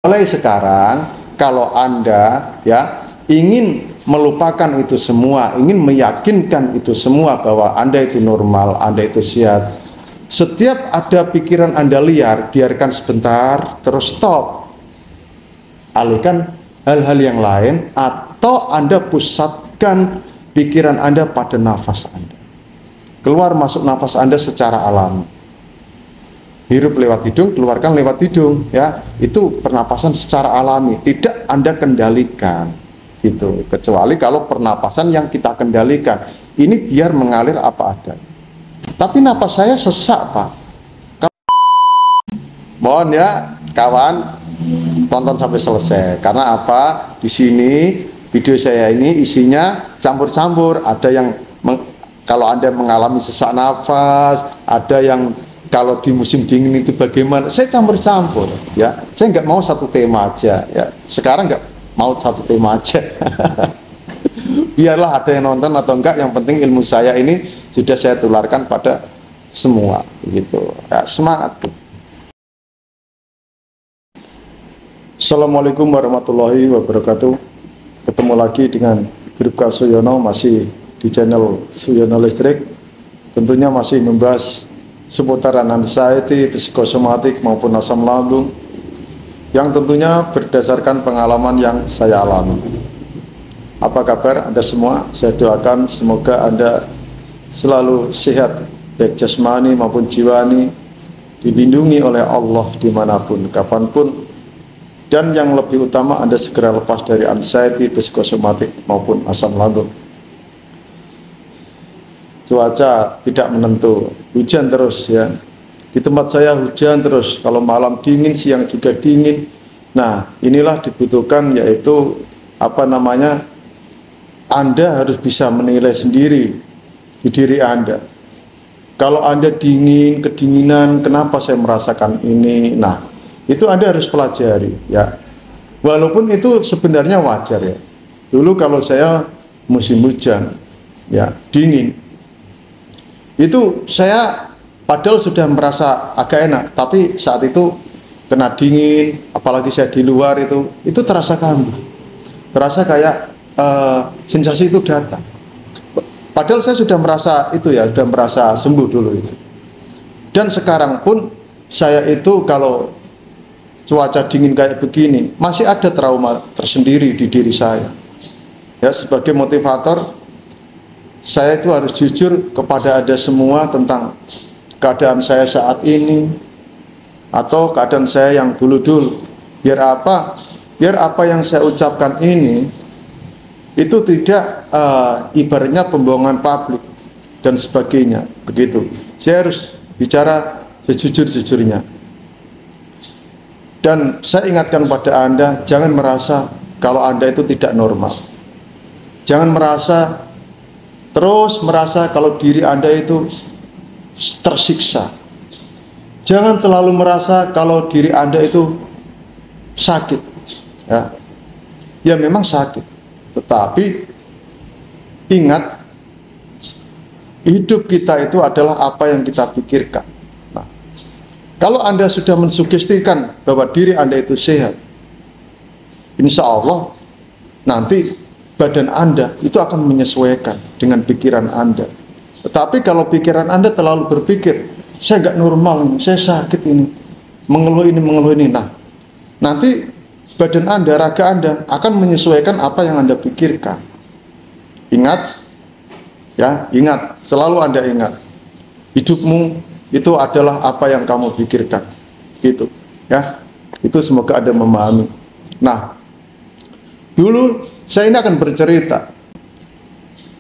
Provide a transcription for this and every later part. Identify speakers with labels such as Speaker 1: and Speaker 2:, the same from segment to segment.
Speaker 1: Mulai sekarang, kalau Anda ya ingin melupakan itu semua, ingin meyakinkan itu semua bahwa Anda itu normal, Anda itu sehat. Setiap ada pikiran Anda liar, biarkan sebentar, terus stop. Alihkan hal-hal yang lain, atau Anda pusatkan pikiran Anda pada nafas Anda. Keluar masuk nafas Anda secara alami. Hirup lewat hidung, keluarkan lewat hidung, ya. Itu pernapasan secara alami, tidak Anda kendalikan, gitu. Kecuali kalau pernapasan yang kita kendalikan, ini biar mengalir apa adanya. Tapi napas saya sesak, Pak. Mohon ya, kawan, tonton sampai selesai. Karena apa? Di sini video saya ini isinya campur-campur. Ada yang kalau Anda mengalami sesak nafas, ada yang kalau di musim dingin itu bagaimana, saya campur-campur ya. Saya nggak mau satu tema aja ya. Sekarang nggak mau satu tema aja. Biarlah ada yang nonton atau enggak, yang penting ilmu saya ini sudah saya tularkan pada semua gitu ya. Semangat. Assalamualaikum warahmatullahi wabarakatuh. Ketemu lagi dengan Bribka Suyono, masih di channel Suyono Listrik. Tentunya masih membahas seputaran anxiety, psikosomatik maupun asam lambung, yang tentunya berdasarkan pengalaman yang saya alami. Apa kabar Anda semua? Saya doakan semoga Anda selalu sehat, baik jasmani maupun jiwani, dilindungi oleh Allah dimanapun, kapanpun, dan yang lebih utama Anda segera lepas dari anxiety, psikosomatik maupun asam lambung. Cuaca tidak menentu, hujan terus ya. Di tempat saya hujan terus, kalau malam dingin, siang juga dingin. Nah, inilah dibutuhkan, yaitu apa namanya, Anda harus bisa menilai sendiri di diri Anda. Kalau Anda dingin, kedinginan, kenapa saya merasakan ini? Nah, itu Anda harus pelajari ya. Walaupun itu sebenarnya wajar ya. Dulu kalau saya musim hujan ya, dingin, itu saya padahal sudah merasa agak enak, tapi saat itu kena dingin, apalagi saya di luar, itu terasa kambuh, terasa kayak sensasi itu datang. Padahal saya sudah merasa itu ya, sudah merasa sembuh dulu itu. Dan sekarang pun saya itu kalau cuaca dingin kayak begini, masih ada trauma tersendiri di diri saya. Ya, sebagai motivator, saya itu harus jujur kepada Anda semua tentang keadaan saya saat ini atau keadaan saya yang dulu-dulu. Biar apa? Biar apa yang saya ucapkan ini itu tidak ibaratnya pembohongan publik dan sebagainya, begitu. Saya harus bicara sejujur-jujurnya. Dan saya ingatkan pada Anda, jangan merasa kalau Anda itu tidak normal. Jangan terus merasa kalau diri Anda itu tersiksa. Jangan terlalu merasa kalau diri Anda itu sakit ya. Ya memang sakit, tetapi ingat, hidup kita itu adalah apa yang kita pikirkan. Nah, kalau Anda sudah mensugestikan bahwa diri Anda itu sehat, insya Allah nanti badan Anda itu akan menyesuaikan dengan pikiran Anda. Tetapi kalau pikiran Anda terlalu berpikir, saya nggak normal, saya sakit ini, mengeluh ini. Nah, nanti badan Anda, raga Anda akan menyesuaikan apa yang Anda pikirkan. Ingat, ya, ingat, selalu Anda ingat, hidupmu itu adalah apa yang kamu pikirkan, gitu, ya. Itu semoga Anda memahami. Nah, dulu saya ini akan bercerita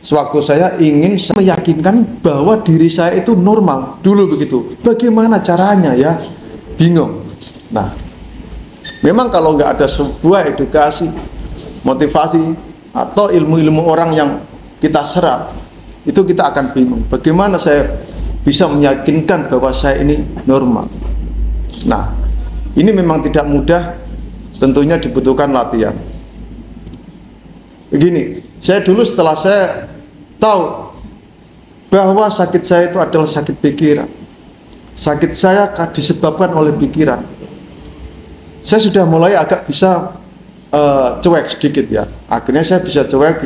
Speaker 1: sewaktu saya ingin meyakinkan bahwa diri saya itu normal dulu begitu. Bagaimana caranya ya? Bingung. Nah, memang kalau nggak ada sebuah edukasi, motivasi atau ilmu-ilmu orang yang kita serap, itu kita akan bingung. Bagaimana saya bisa meyakinkan bahwa saya ini normal? Nah, ini memang tidak mudah, tentunya dibutuhkan latihan. Begini, saya dulu setelah saya tahu bahwa sakit saya itu adalah sakit pikiran, sakit saya disebabkan oleh pikiran, saya sudah mulai agak bisa cuek sedikit ya. Akhirnya saya bisa cuek,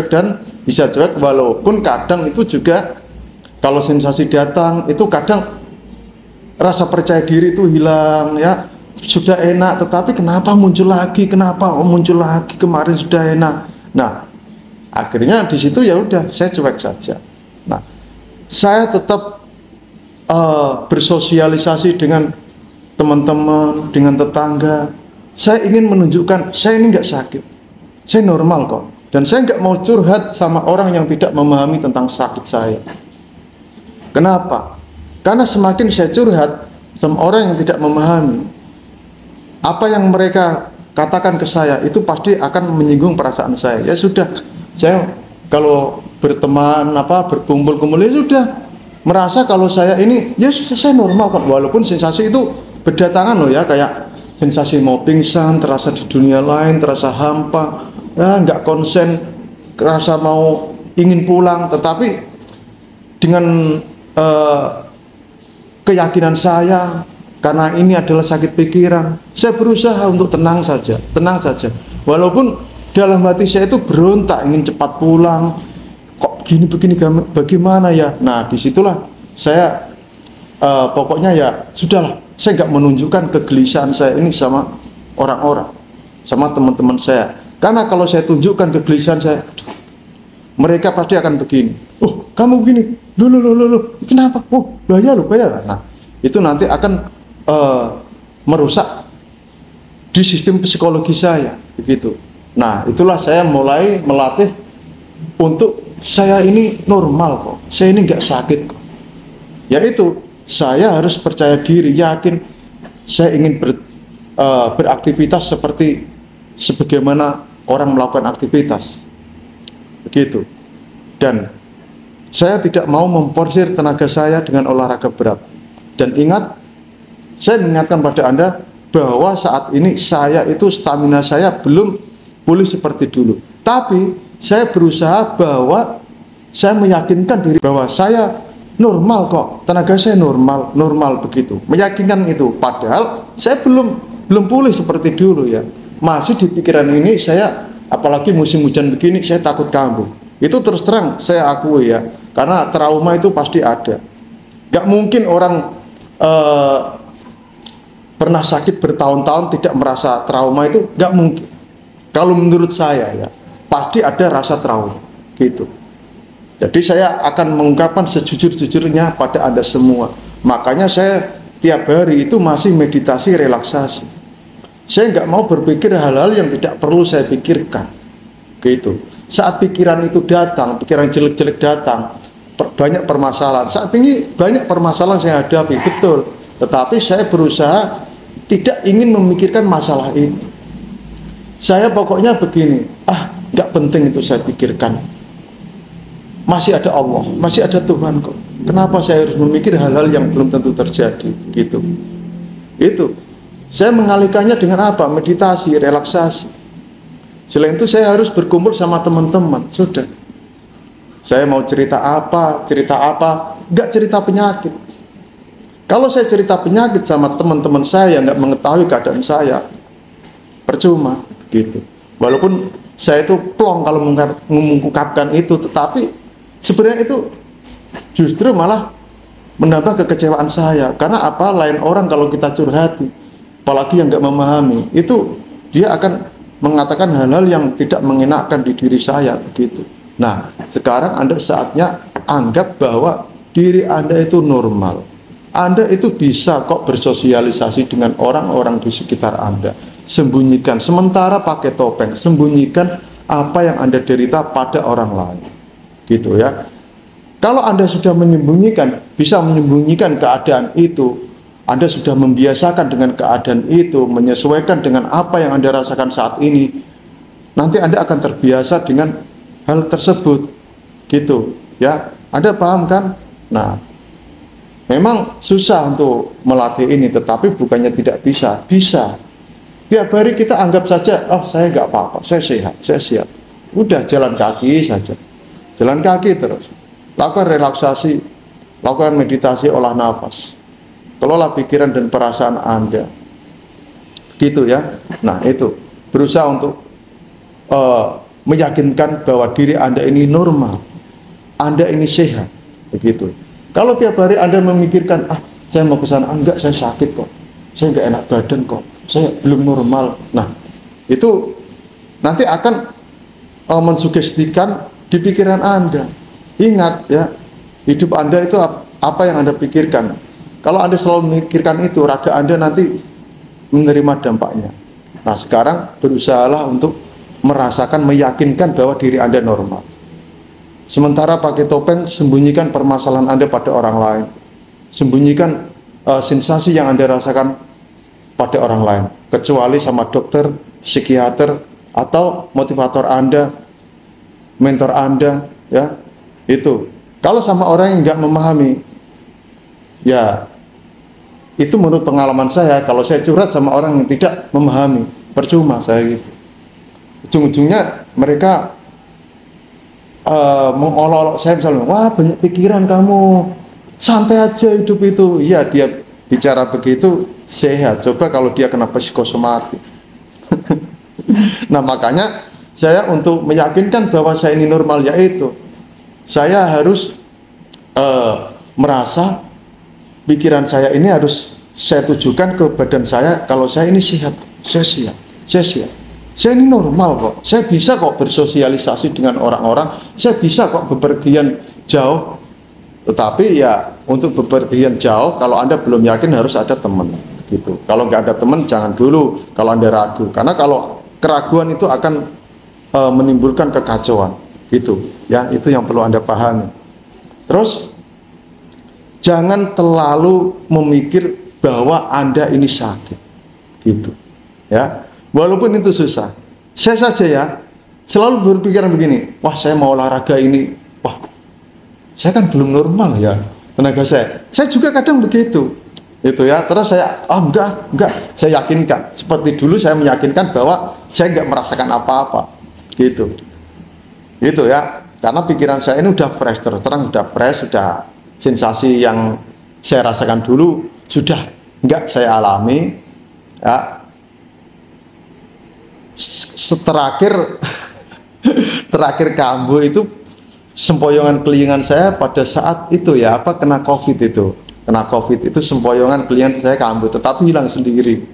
Speaker 1: dan bisa cuek, walaupun kadang itu juga kalau sensasi datang itu kadang rasa percaya diri itu hilang ya. Sudah enak tetapi kenapa muncul lagi, kemarin sudah enak. Nah, akhirnya di situ ya udah saya cuek saja. Nah, saya tetap bersosialisasi dengan teman-teman, dengan tetangga. Saya ingin menunjukkan saya ini nggak sakit, saya normal kok, dan saya nggak mau curhat sama orang yang tidak memahami tentang sakit saya. Kenapa? Karena semakin saya curhat sama orang yang tidak memahami, apa yang mereka katakan ke saya itu pasti akan menyinggung perasaan saya. Ya sudah, saya kalau berteman berkumpul-kumpul ya sudah merasa kalau saya ini ya saya normal kok, walaupun sensasi itu berdatangan loh ya, kayak sensasi mau pingsan, terasa di dunia lain, terasa hampa, ya nggak konsen, terasa mau ingin pulang. Tetapi dengan keyakinan saya, karena ini adalah sakit pikiran, saya berusaha untuk tenang saja, walaupun dalam hati saya itu berontak ingin cepat pulang. Kok gini begini, bagaimana ya? Nah, disitulah saya pokoknya ya sudahlah, saya nggak menunjukkan kegelisahan saya ini sama orang-orang, sama teman-teman saya. Karena kalau saya tunjukkan kegelisahan saya, mereka pasti akan begini. Oh, kamu begini, loh, kenapa? Oh, bahaya. Nah, itu nanti akan merusak di sistem psikologi saya, begitu. Nah, itulah saya mulai melatih untuk saya ini normal kok, saya ini nggak sakit kok. Yaitu saya harus percaya diri, yakin saya ingin beraktivitas sebagaimana orang melakukan aktivitas, begitu. Dan saya tidak mau memporsir tenaga saya dengan olahraga berat. Dan ingat, saya mengingatkan pada Anda bahwa saat ini saya itu stamina saya belum pulih seperti dulu. Tapi saya berusaha bahwa saya meyakinkan diri bahwa saya normal kok, tenaga saya normal begitu. Meyakinkan itu, padahal saya belum pulih seperti dulu ya. Masih di pikiran ini saya, apalagi musim hujan begini, saya takut kambuh. Itu terus terang saya akui ya, karena trauma itu pasti ada. Gak mungkin orang pernah sakit bertahun-tahun tidak merasa trauma, itu gak mungkin. Kalau menurut saya ya, pasti ada rasa trauma gitu. Jadi saya akan mengungkapkan sejujur-jujurnya pada Anda semua. Makanya saya tiap hari itu masih meditasi relaksasi. Saya nggak mau berpikir hal-hal yang tidak perlu saya pikirkan gitu. Saat pikiran itu datang, pikiran jelek-jelek datang, banyak permasalahan. Saat ini banyak permasalahan saya hadapi, betul. Tetapi saya berusaha tidak ingin memikirkan masalah itu. Saya pokoknya begini, nggak penting itu saya pikirkan. Masih ada Allah, masih ada Tuhan kok. Kenapa saya harus memikir hal-hal yang belum tentu terjadi, gitu. Itu. Saya mengalihkannya dengan apa? Meditasi, relaksasi. Selain itu saya harus berkumpul sama teman-teman, sudah. Saya mau cerita apa, nggak cerita penyakit. Kalau saya cerita penyakit sama teman-teman saya nggak mengetahui keadaan saya, percuma, gitu. Walaupun saya itu plong kalau mengungkapkan itu, tetapi sebenarnya itu justru malah menambah kekecewaan saya. Karena apa? Lain orang kalau kita curhati, apalagi yang nggak memahami, itu dia akan mengatakan hal-hal yang tidak mengenakan di diri saya, begitu. Nah, sekarang Anda saatnya anggap bahwa diri Anda itu normal. Anda itu bisa kok bersosialisasi dengan orang-orang di sekitar Anda. Sembunyikan, sementara pakai topeng, sembunyikan apa yang Anda derita pada orang lain, gitu ya. Kalau Anda sudah menyembunyikan, bisa menyembunyikan keadaan itu, Anda sudah membiasakan dengan keadaan itu, menyesuaikan dengan apa yang Anda rasakan saat ini, nanti Anda akan terbiasa dengan hal tersebut, gitu ya. Anda paham kan? Nah, memang susah untuk melatih ini, tetapi bukannya tidak bisa, bisa. Tiap hari kita anggap saja, oh saya nggak apa-apa, saya sehat, saya siap. Udah jalan kaki saja, jalan kaki terus. Lakukan relaksasi, lakukan meditasi, olah nafas. Kelola pikiran dan perasaan Anda. gitu ya. Nah itu berusaha untuk meyakinkan bahwa diri Anda ini normal, Anda ini sehat, begitu. Kalau tiap hari Anda memikirkan, saya mau ke sana, enggak, saya sakit kok, saya enggak enak badan kok, saya belum normal. Nah itu nanti akan mensugestikan di pikiran Anda. Ingat ya, hidup Anda itu apa yang Anda pikirkan. Kalau Anda selalu memikirkan itu, raga Anda nanti menerima dampaknya. Nah sekarang berusahalah untuk merasakan, meyakinkan bahwa diri Anda normal. Sementara pakai topeng, sembunyikan permasalahan Anda pada orang lain. Sembunyikan sensasi yang Anda rasakan pada orang lain. Kecuali sama dokter, psikiater, atau motivator Anda, mentor Anda, ya itu. Kalau sama orang yang nggak memahami, ya itu menurut pengalaman saya, kalau saya curhat sama orang yang tidak memahami, percuma saya gitu. Ujung-ujungnya mereka mengolok-olok saya, misalnya, wah banyak pikiran kamu, santai aja hidup itu. Iya, dia bicara begitu sehat. Coba kalau dia kena psikosomatik. Nah makanya saya untuk meyakinkan bahwa saya ini normal, yaitu saya harus merasa pikiran saya ini harus saya tujukan ke badan saya. Kalau saya ini sehat, saya siap, saya siap, saya ini normal kok, saya bisa kok bersosialisasi dengan orang-orang, saya bisa kok bepergian jauh. Tetapi ya untuk bepergian jauh, kalau Anda belum yakin harus ada teman gitu. Kalau nggak ada teman jangan dulu kalau Anda ragu, karena kalau keraguan itu akan menimbulkan kekacauan gitu ya. Itu yang perlu Anda pahami. Terus jangan terlalu memikir bahwa Anda ini sakit gitu ya. Walaupun itu susah, saya saja ya selalu berpikiran begini, wah saya mau olahraga ini, wah saya kan belum normal ya tenaga saya juga kadang begitu itu ya. Terus saya enggak, saya yakinkan seperti dulu saya meyakinkan bahwa saya enggak merasakan apa-apa gitu ya, karena pikiran saya ini udah fresh, terus terang udah fresh, sudah sensasi yang saya rasakan dulu sudah enggak saya alami ya. Terakhir kambuh itu sempoyongan kelingan saya pada saat itu ya, kena covid itu sempoyongan kelingan saya kambuh, tetapi hilang sendiri,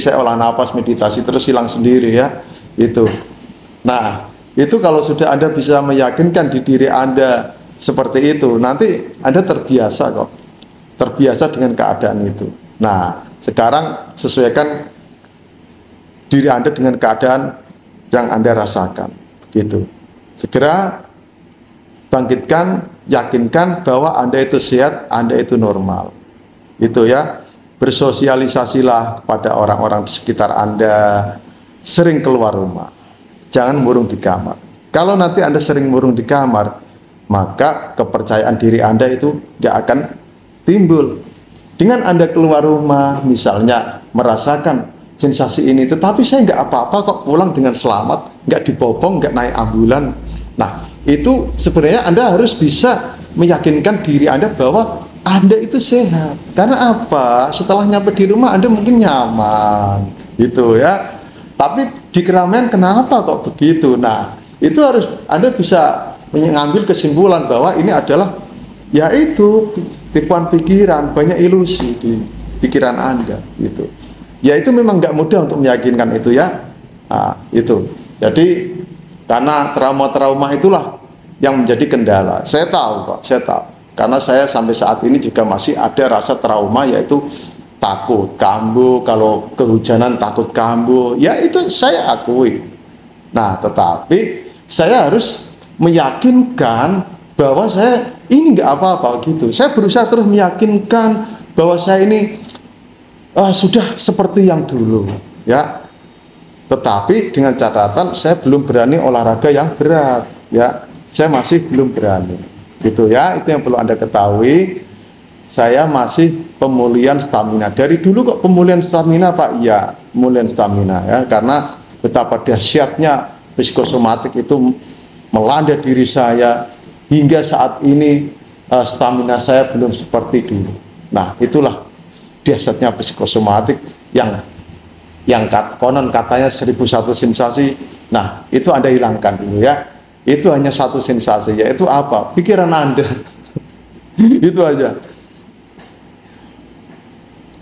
Speaker 1: saya olah nafas, meditasi, terus hilang sendiri ya itu. Nah itu kalau sudah Anda bisa meyakinkan di diri Anda seperti itu, nanti Anda terbiasa dengan keadaan itu. Nah sekarang sesuaikan diri Anda dengan keadaan yang Anda rasakan gitu. Segera bangkitkan, yakinkan bahwa Anda itu sehat, Anda itu normal itu ya. Bersosialisasilah pada orang-orang di sekitar Anda, sering keluar rumah, jangan murung di kamar. Kalau nanti Anda sering murung di kamar, maka kepercayaan diri Anda itu tidak akan timbul. Dengan Anda keluar rumah, misalnya merasakan sensasi ini, tetapi saya nggak apa-apa kok, pulang dengan selamat, nggak dibopong, nggak naik ambulan. Nah itu sebenarnya Anda harus bisa meyakinkan diri Anda bahwa Anda itu sehat. Karena apa? Setelah nyampe di rumah Anda mungkin nyaman gitu ya, tapi di keramaian kenapa kok begitu? Nah itu harus Anda bisa mengambil kesimpulan bahwa ini adalah yaitu tipuan pikiran, banyak ilusi di pikiran Anda gitu. Ya itu memang nggak mudah untuk meyakinkan itu ya. Nah, itu. Jadi karena trauma-trauma itulah yang menjadi kendala. Saya tahu. Karena saya sampai saat ini juga masih ada rasa trauma, yaitu takut kambuh, kalau kehujanan takut kambuh. Ya itu saya akui. Nah, tetapi saya harus meyakinkan bahwa saya ini nggak apa-apa gitu. Saya berusaha terus meyakinkan bahwa saya ini sudah seperti yang dulu ya, tetapi dengan catatan saya belum berani olahraga yang berat ya, saya masih belum berani gitu ya. Itu yang perlu Anda ketahui. Saya masih pemulihan stamina dari dulu kok. Pemulihan stamina Pak, iya pemulihan stamina ya, karena betapa dahsyatnya psikosomatik itu melanda diri saya hingga saat ini. Stamina saya belum seperti dulu. Nah itulah dahsyatnya psikosomatik yang yang konon katanya 1001 sensasi. Nah, itu Anda hilangkan dulu ya. Itu hanya satu sensasi, yaitu apa? Pikiran Anda. Itu aja.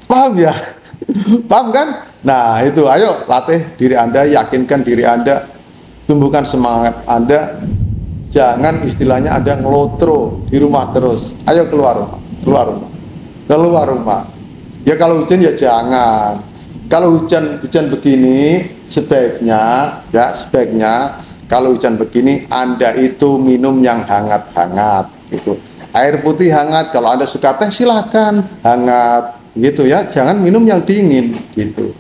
Speaker 1: Paham ya? Paham kan? Nah, itu ayo latih diri Anda, yakinkan diri Anda, tumbuhkan semangat Anda. Jangan istilahnya Anda ngelotro di rumah terus. Ayo keluar rumah, keluar rumah, keluar rumah. Ya kalau hujan ya jangan. Kalau hujan begini sebaiknya kalau hujan begini Anda itu minum yang hangat-hangat gitu. Air putih hangat, kalau Anda suka teh silahkan hangat gitu ya, jangan minum yang dingin gitu.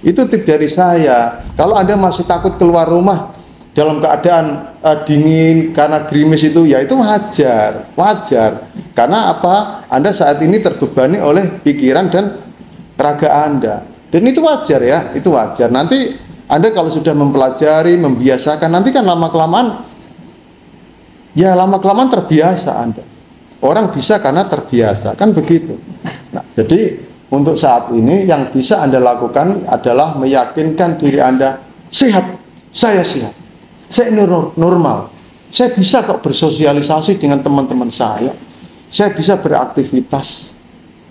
Speaker 1: Itu tip dari saya. Kalau Anda masih takut keluar rumah dalam keadaan dingin karena gerimis itu, ya itu wajar, karena apa? Anda saat ini terbebani oleh pikiran dan raga Anda, dan itu wajar ya, itu wajar. Nanti Anda kalau sudah mempelajari, membiasakan, nanti kan lama kelamaan terbiasa Anda. Orang bisa karena terbiasa, kan begitu. Nah, jadi untuk saat ini yang bisa Anda lakukan adalah meyakinkan diri Anda sehat, saya sehat, saya normal, saya bisa kok bersosialisasi dengan teman-teman saya bisa beraktivitas.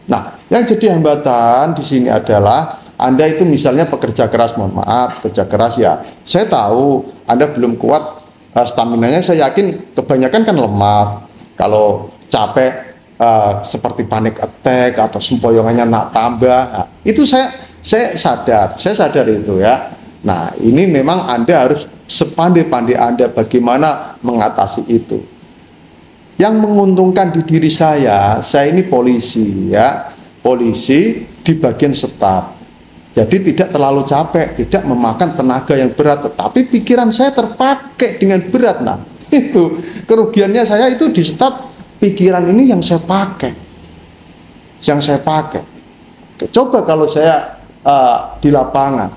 Speaker 1: Nah, yang jadi hambatan di sini adalah Anda itu misalnya pekerja keras, mohon maaf, kerja keras ya, saya tahu Anda belum kuat stamina-nya, saya yakin kebanyakan kan lemah. Kalau capek seperti panic attack atau sempoyongannya nak tambah, nah, itu saya sadar itu ya. Nah, ini memang Anda harus sepandai-pandai Anda bagaimana mengatasi itu. Yang menguntungkan di diri saya ini polisi ya, polisi di bagian staf. Jadi tidak terlalu capek, tidak memakan tenaga yang berat, tetapi pikiran saya terpakai dengan berat. Nah, itu kerugiannya saya itu di staf, pikiran ini yang saya pakai. Coba kalau saya di lapangan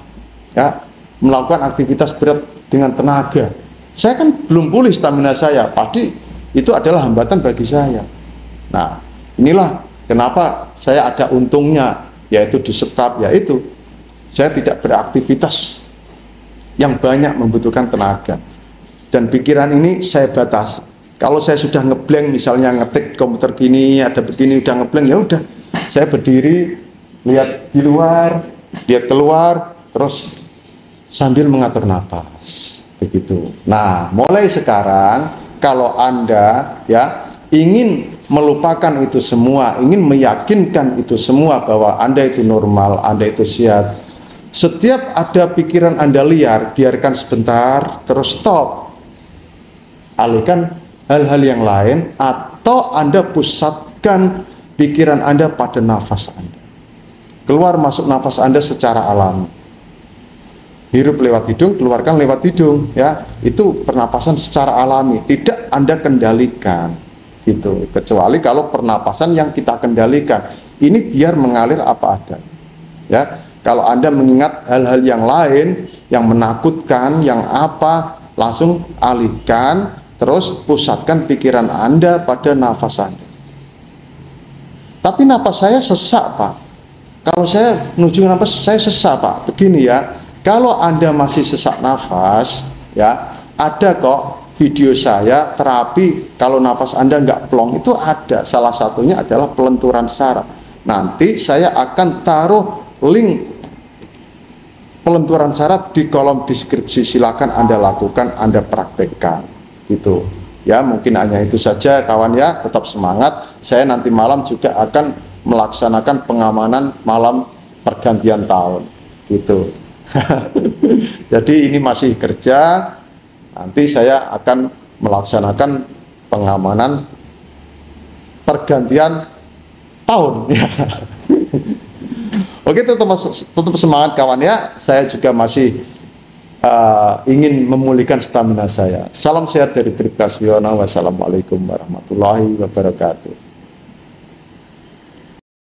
Speaker 1: ya, melakukan aktivitas berat dengan tenaga, saya kan belum pulih stamina saya, pasti itu adalah hambatan bagi saya. Nah, inilah kenapa saya ada untungnya, yaitu di staf, yaitu saya tidak beraktivitas yang banyak membutuhkan tenaga, dan pikiran ini saya batasi. Kalau saya sudah ngeblank, misalnya ngetik komputer gini, ada begini, udah ngeblank, ya udah, saya berdiri, lihat di luar, lihat keluar, terus sambil mengatur napas, begitu. Nah, mulai sekarang, kalau Anda ya ingin melupakan itu semua, ingin meyakinkan itu semua bahwa Anda itu normal, Anda itu sehat, setiap ada pikiran Anda liar, biarkan sebentar, terus stop, alihkan hal-hal yang lain, atau Anda pusatkan pikiran Anda pada nafas Anda. Keluar masuk nafas Anda secara alami. Hirup lewat hidung, keluarkan lewat hidung ya. Itu pernapasan secara alami, tidak Anda kendalikan gitu. Kecuali kalau pernapasan yang kita kendalikan, ini biar mengalir apa adanya. Ya, kalau Anda mengingat hal-hal yang lain yang menakutkan, yang apa, langsung alihkan, terus pusatkan pikiran Anda pada nafas Anda. Tapi nafas saya sesak, Pak. Kalau saya menuju nafas, saya sesak, Pak. Begini ya, kalau Anda masih sesak nafas, ya, ada kok video saya terapi kalau nafas Anda nggak plong, itu ada. Salah satunya adalah pelenturan saraf. Nanti saya akan taruh link pelenturan saraf di kolom deskripsi. Silakan Anda lakukan, Anda praktekkan gitu ya. Mungkin hanya itu saja kawan ya, tetap semangat. Saya nanti malam juga akan melaksanakan pengamanan malam pergantian tahun gitu. Jadi ini masih kerja, nanti saya akan melaksanakan pengamanan pergantian tahun ya. Oke, tetap semangat kawan ya. Saya juga masih ingin memulihkan stamina saya. Salam sehat dari Bribka Siono. Wassalamualaikum warahmatullahi wabarakatuh.